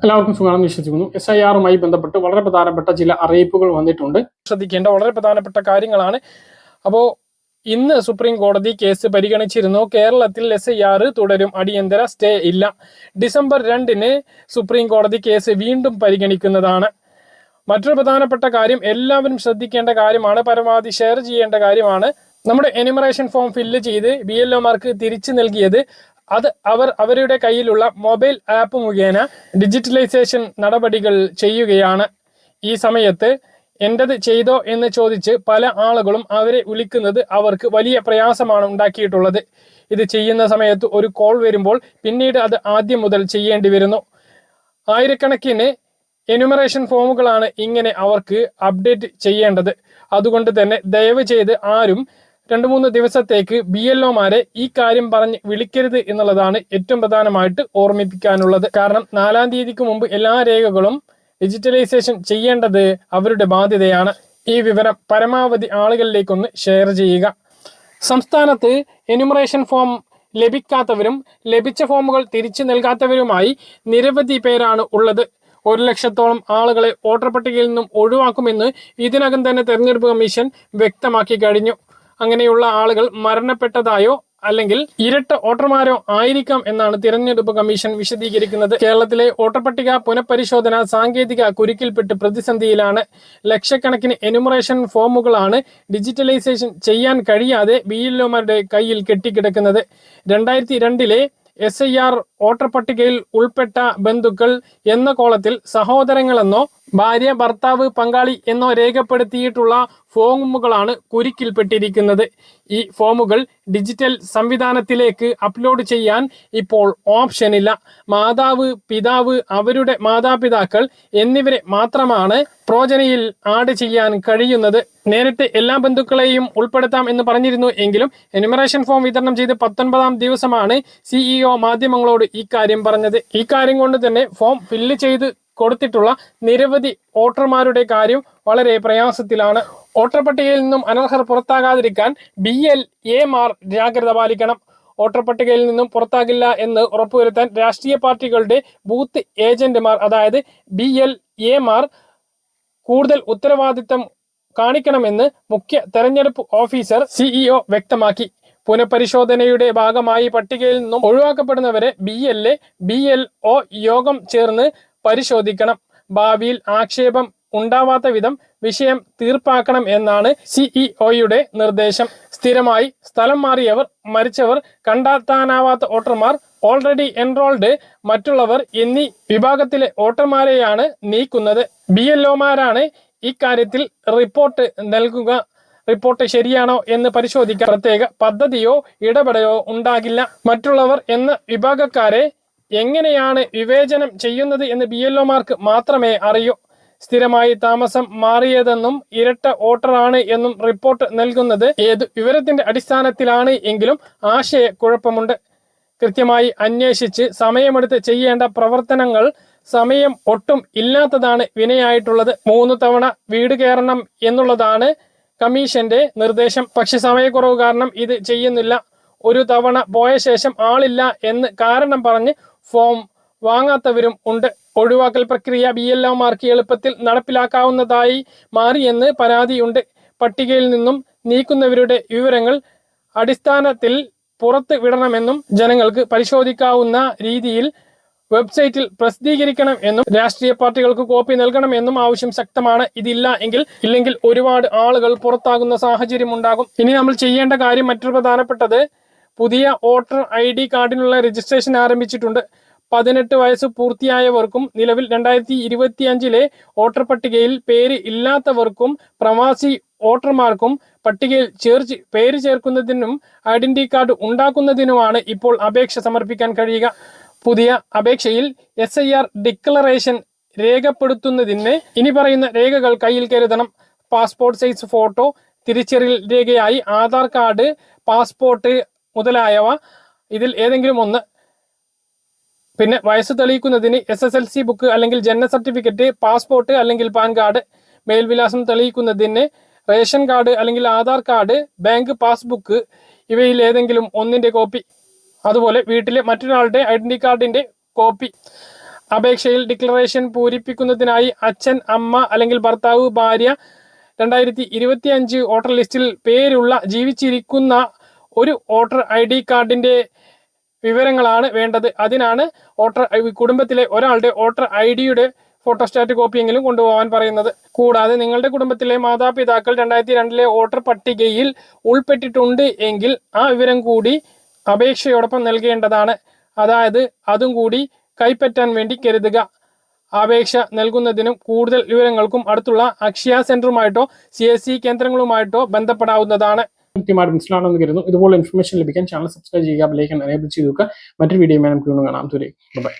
എല്ലാവർക്കും സുഖമാണെന്ന് വിശ്വസിക്കുന്നു. SIR-മായി ബന്ധപ്പെട്ട് വളരെ പ്രധാനപ്പെട്ട ചില അറിയിപ്പുകൾ വന്നിട്ടുണ്ട്. ശ്രദ്ധിക്കേണ്ട വളരെ പ്രധാനപ്പെട്ട കാര്യങ്ങളാണ്. അപ്പോൾ ഇന്ന് സുപ്രീം കോടതി കേസ് പരിഗണിച്ചിരുന്നു. കേരളത്തിൽ SIR തുടരും, അടിയന്തര സ്റ്റേ ഇല്ല. ഡിസംബർ 2-ന് സുപ്രീം കോടതി കേസ് വീണ്ടും പരിഗണിക്കുന്നതാണ്. മറ്റൊരു പ്രധാനപ്പെട്ട കാര്യം, എല്ലാവരും ശ്രദ്ധിക്കേണ്ട കാര്യമാണ്, പരമാവധി ഷെയർ ചെയ്യേണ്ട കാര്യമാണ്. നമ്മുടെ എന്യൂമറേഷൻ ഫോം ഫില്ല് ചെയ്ത് BLOമാർക്ക് തിരിച്ചു നൽകിയത് അത് അവരുടെ കയ്യിലുള്ള മൊബൈൽ ആപ്പ് മുഖേന ഡിജിറ്റലൈസേഷൻ നടപടികൾ ചെയ്യുകയാണ്. ഈ സമയത്ത് എൻ്റെത് ചെയ്തോ എന്ന് ചോദിച്ച് പല ആളുകളും അവരെ വിളിക്കുന്നത് അവർക്ക് വലിയ പ്രയാസമാണ് ഉണ്ടാക്കിയിട്ടുള്ളത്. ഇത് ചെയ്യുന്ന സമയത്ത് ഒരു കോൾ വരുമ്പോൾ പിന്നീട് അത് ആദ്യം മുതൽ ചെയ്യേണ്ടി വരുന്നു. ആയിരക്കണക്കിന് എന്യൂമറേഷൻ ഫോമുകളാണ് ഇങ്ങനെ അവർക്ക് അപ്ഡേറ്റ് ചെയ്യേണ്ടത്. അതുകൊണ്ട് തന്നെ ദയവ് ചെയ്ത് ആരും 2-3 ദിവസത്തേക്ക് BLOമാരെ ഈ കാര്യം പറഞ്ഞ് വിളിക്കരുത് എന്നുള്ളതാണ് ഏറ്റവും പ്രധാനമായിട്ട് ഓർമ്മിപ്പിക്കാനുള്ളത്. കാരണം 4-ാം തീയതിക്ക് മുമ്പ് എല്ലാ രേഖകളും ഡിജിറ്റലൈസേഷൻ ചെയ്യേണ്ടത് അവരുടെ ബാധ്യതയാണ്. ഈ വിവരം പരമാവധി ആളുകളിലേക്കൊന്ന് ഷെയർ ചെയ്യുക. സംസ്ഥാനത്ത് എന്യൂമറേഷൻ ഫോം ലഭിക്കാത്തവരും ലഭിച്ച ഫോമുകൾ തിരിച്ചു നൽകാത്തവരുമായി നിരവധി പേരാണ് ഉള്ളത്. 1 ലക്ഷത്തോളം ആളുകളെ വോട്ടർ പട്ടികയിൽ നിന്നും ഒഴിവാക്കുമെന്ന് ഇതിനകം തന്നെ തെരഞ്ഞെടുപ്പ് കമ്മീഷൻ വ്യക്തമാക്കി കഴിഞ്ഞു. അങ്ങനെയുള്ള ആളുകൾ മരണപ്പെട്ടതായോ അല്ലെങ്കിൽ ഇരട്ട വോട്ടർമാരോ ആയിരിക്കാം എന്നാണ് തിരഞ്ഞെടുപ്പ് കമ്മീഷൻ വിശദീകരിക്കുന്നത്. കേരളത്തിലെ വോട്ടർ പട്ടിക പുനഃപരിശോധന സാങ്കേതിക കുരുക്കിൽപ്പെട്ട് പ്രതിസന്ധിയിലാണ്. ലക്ഷക്കണക്കിന് എന്യൂമറേഷൻ ഫോമുകളാണ് ഡിജിറ്റലൈസേഷൻ ചെയ്യാൻ കഴിയാതെ BLOമാരുടെ കയ്യിൽ കെട്ടിക്കിടക്കുന്നത്. 2002-ലെ SIR വോട്ടർ പട്ടികയിൽ ഉൾപ്പെട്ട ബന്ധുക്കൾ എന്ന കോളത്തിൽ സഹോദരങ്ങളെന്നോ ഭാര്യ, ഭർത്താവ്, പങ്കാളി എന്നോ രേഖപ്പെടുത്തിയിട്ടുള്ള ഫോമുകളാണ് കുരുക്കിൽപ്പെട്ടിരിക്കുന്നത്. ഈ ഫോമുകൾ ഡിജിറ്റൽ സംവിധാനത്തിലേക്ക് അപ്ലോഡ് ചെയ്യാൻ ഇപ്പോൾ ഓപ്ഷനില്ല. മാതാവ്, പിതാവ്, അവരുടെ മാതാപിതാക്കൾ എന്നിവരെ മാത്രമാണ് പ്രോജനയിൽ ആഡ് ചെയ്യാൻ കഴിയുന്നത്. നേരത്തെ എല്ലാ ബന്ധുക്കളെയും ഉൾപ്പെടുത്താം എന്ന് പറഞ്ഞിരുന്നു എങ്കിലും എന്യൂമറേഷൻ ഫോം വിതരണം ചെയ്ത് 19-ാം ദിവസമാണ് CEO മാധ്യമങ്ങളോട് ഈ കാര്യം പറഞ്ഞത്. ഈ കാര്യം കൊണ്ട് തന്നെ ഫോം ഫില്ല് ചെയ്ത് കൊടുത്തിട്ടുള്ള നിരവധി വോട്ടർമാരുടെ കാര്യം വളരെ പ്രയാസത്തിലാണ്. വോട്ടർ പട്ടികയിൽ നിന്നും അനർഹർ പുറത്താകാതിരിക്കാൻ BLAമാർ ജാഗ്രത പാലിക്കണം. വോട്ടർ പട്ടികയിൽ നിന്നും പുറത്താകില്ല എന്ന് ഉറപ്പുവരുത്താൻ രാഷ്ട്രീയ പാർട്ടികളുടെ ബൂത്ത് ഏജന്റുമാർ, അതായത് BLAമാർ കൂടുതൽ ഉത്തരവാദിത്തം കാണിക്കണമെന്ന് മുഖ്യ തെരഞ്ഞെടുപ്പ് ഓഫീസർ CEO വ്യക്തമാക്കി. പുനഃപരിശോധനയുടെ ഭാഗമായി പട്ടികയിൽ നിന്നും ഒഴിവാക്കപ്പെടുന്നവരെ BLA, BLO യോഗം ചേർന്ന് പരിശോധിക്കണം. ഭാവിയിൽ ആക്ഷേപം ഉണ്ടാവാത്ത വിധം വിഷയം തീർപ്പാക്കണം എന്നാണ് CEOയുടെ നിർദ്ദേശം. സ്ഥിരമായി സ്ഥലം മാറിയവർ, മരിച്ചവർ, കണ്ടെത്താനാവാത്ത വോട്ടർമാർ, ഓൾറെഡി എൻറോൾഡ്, മറ്റുള്ളവർ എന്നീ വിഭാഗത്തിലെ വോട്ടർമാരെയാണ് നീക്കുന്നത്. BLOമാരാണ് ഇക്കാര്യത്തിൽ റിപ്പോർട്ട് നൽകുക. റിപ്പോർട്ട് ശരിയാണോ എന്ന് പരിശോധിക്കാൻ പ്രത്യേക പദ്ധതിയോ ഇടപെടലോ ഉണ്ടാകില്ല. മറ്റുള്ളവർ എന്ന വിഭാഗക്കാരെ എങ്ങനെയാണ് വിവേചനം ചെയ്യുന്നത് എന്ന് BLOമാർക്ക് മാത്രമേ അറിയൂ. സ്ഥിരമായി താമസം മാറിയതെന്നും ഇരട്ട വോട്ടറാണ് എന്നും റിപ്പോർട്ട് നൽകുന്നത് ഏത് വിവരത്തിന്റെ അടിസ്ഥാനത്തിലാണ് എങ്കിലും ആശയക്കുഴപ്പമുണ്ട്. കൃത്യമായി അന്വേഷിച്ച് സമയമെടുത്ത് ചെയ്യേണ്ട പ്രവർത്തനങ്ങൾ സമയം ഒട്ടും ഇല്ലാത്തതാണ് വിനയായിട്ടുള്ളത്. 3 തവണ വീട് കയറണം എന്നുള്ളതാണ് കമ്മീഷന്റെ നിർദ്ദേശം. പക്ഷെ സമയക്കുറവ് കാരണം ഇത് ചെയ്യുന്നില്ല. 1 തവണ പോയ ശേഷം ആളില്ല എന്ന് കാരണം പറഞ്ഞ് ഫോം വാങ്ങാത്തവരും ഉണ്ട്. ഒഴിവാക്കൽ പ്രക്രിയ BLOമാർക്ക് എളുപ്പത്തിൽ നടപ്പിലാക്കാവുന്നതായി മാറിയെന്ന് പരാതിയുണ്ട്. പട്ടികയിൽ നിന്നും നീക്കുന്നവരുടെ വിവരങ്ങൾ അടിസ്ഥാനത്തിൽ പുറത്ത് വിടണമെന്നും ജനങ്ങൾക്ക് പരിശോധിക്കാവുന്ന രീതിയിൽ വെബ്സൈറ്റിൽ പ്രസിദ്ധീകരിക്കണം എന്നും രാഷ്ട്രീയ പാർട്ടികൾക്ക് കോപ്പി നൽകണം എന്നും ആവശ്യം ശക്തമാണ്. ഇല്ലെങ്കിൽ ഒരുപാട് ആളുകൾ പുറത്താകുന്ന സാഹചര്യം ഉണ്ടാകും. ഇനി നമ്മൾ ചെയ്യേണ്ട കാര്യം, മറ്റൊരു പ്രധാനപ്പെട്ടത്, പുതിയ വോട്ടർ ID കാർഡിനുള്ള രജിസ്ട്രേഷൻ ആരംഭിച്ചിട്ടുണ്ട്. 18 വയസ്സ് പൂർത്തിയായവർക്കും നിലവിൽ 2025-ലെ വോട്ടർ പട്ടികയിൽ പേര് ഇല്ലാത്തവർക്കും പ്രവാസി വോട്ടർമാർക്കും പട്ടികയിൽ പേര് ചേർക്കുന്നതിനും ഐഡന്റിറ്റി കാർഡ് ഉണ്ടാക്കുന്നതിനുമാണ് ഇപ്പോൾ അപേക്ഷ സമർപ്പിക്കാൻ കഴിയുക. പുതിയ അപേക്ഷയിൽ SIR ഡിക്ലറേഷൻ രേഖപ്പെടുത്തുന്നതിന് ഇനി പറയുന്ന രേഖകൾ കയ്യിൽ കരുതണം. പാസ്പോർട്ട് സൈസ് ഫോട്ടോ, തിരിച്ചറിയൽ രേഖയായി ആധാർ കാർഡ്, പാസ്പോർട്ട് മുതലായവ ഇതിൽ ഏതെങ്കിലും ഒന്ന്. പിന്നെ വയസ്സ് തെളിയിക്കുന്നതിന് SSLC ബുക്ക് അല്ലെങ്കിൽ ജനന സർട്ടിഫിക്കറ്റ്, പാസ്പോർട്ട് അല്ലെങ്കിൽ പാൻ കാർഡ്. മേൽവിലാസം തെളിയിക്കുന്നതിന് റേഷൻ കാർഡ് അല്ലെങ്കിൽ ആധാർ കാർഡ്, ബാങ്ക് പാസ്ബുക്ക്, ഇവയിൽ ഏതെങ്കിലും ഒന്നിന്റെ കോപ്പി. അതുപോലെ വീട്ടിലെ മറ്റൊരാളുടെ ഐഡന്റിറ്റി കാർഡിന്റെ കോപ്പി. അപേക്ഷയിൽ ഡിക്ലറേഷൻ പൂരിപ്പിക്കുന്നതിനായി അച്ഛൻ, അമ്മ അല്ലെങ്കിൽ ഭർത്താവ്, ഭാര്യ 2025 വോട്ടർ ലിസ്റ്റിൽ പേരുള്ള ജീവിച്ചിരിക്കുന്ന ഒരു വോട്ടർ ID കാർഡിന്റെ വിവരങ്ങളാണ് വേണ്ടത്. അതിനാണ് കുടുംബത്തിലെ ഒരാളുടെ വോട്ടർ ID ഫോട്ടോസ്റ്റാറ്റ് കോപ്പിയെങ്കിലും കൊണ്ടുപോകാൻ പറയുന്നത്. കൂടാതെ നിങ്ങളുടെ കുടുംബത്തിലെ മാതാപിതാക്കൾ 2002 വോട്ടർ പട്ടികയിൽ ഉൾപ്പെട്ടിട്ടുണ്ട് എങ്കിൽ ആ വിവരം കൂടി അപേക്ഷയോടൊപ്പം നൽകേണ്ടതാണ്. അതായത് അതും കൂടി കൈപ്പറ്റാൻ വേണ്ടി കരുതുക. അപേക്ഷ നൽകുന്നതിനും കൂടുതൽ വിവരങ്ങൾക്കും അടുത്തുള്ള അക്ഷയ സെന്ററുമായിട്ടോ CSC കേന്ദ്രങ്ങളുമായിട്ടോ ബന്ധപ്പെടാവുന്നതാണ്. കൃത്യമായിട്ട് മനസ്സിലാണെന്ന് കരുതുന്നു. ഇതുപോലെ ഇൻഫർമേഷൻ ലഭിക്കാൻ ചാനൽ സബ്സ്ക്രൈബ് ചെയ്യുക, ബെൽ ഐക്കൺ എനേബിൾ ചെയ്ത് വെക്കുക. മറ്റൊരു വീഡിയോയുമായി നമുക്ക് കാണാം. ബൈ.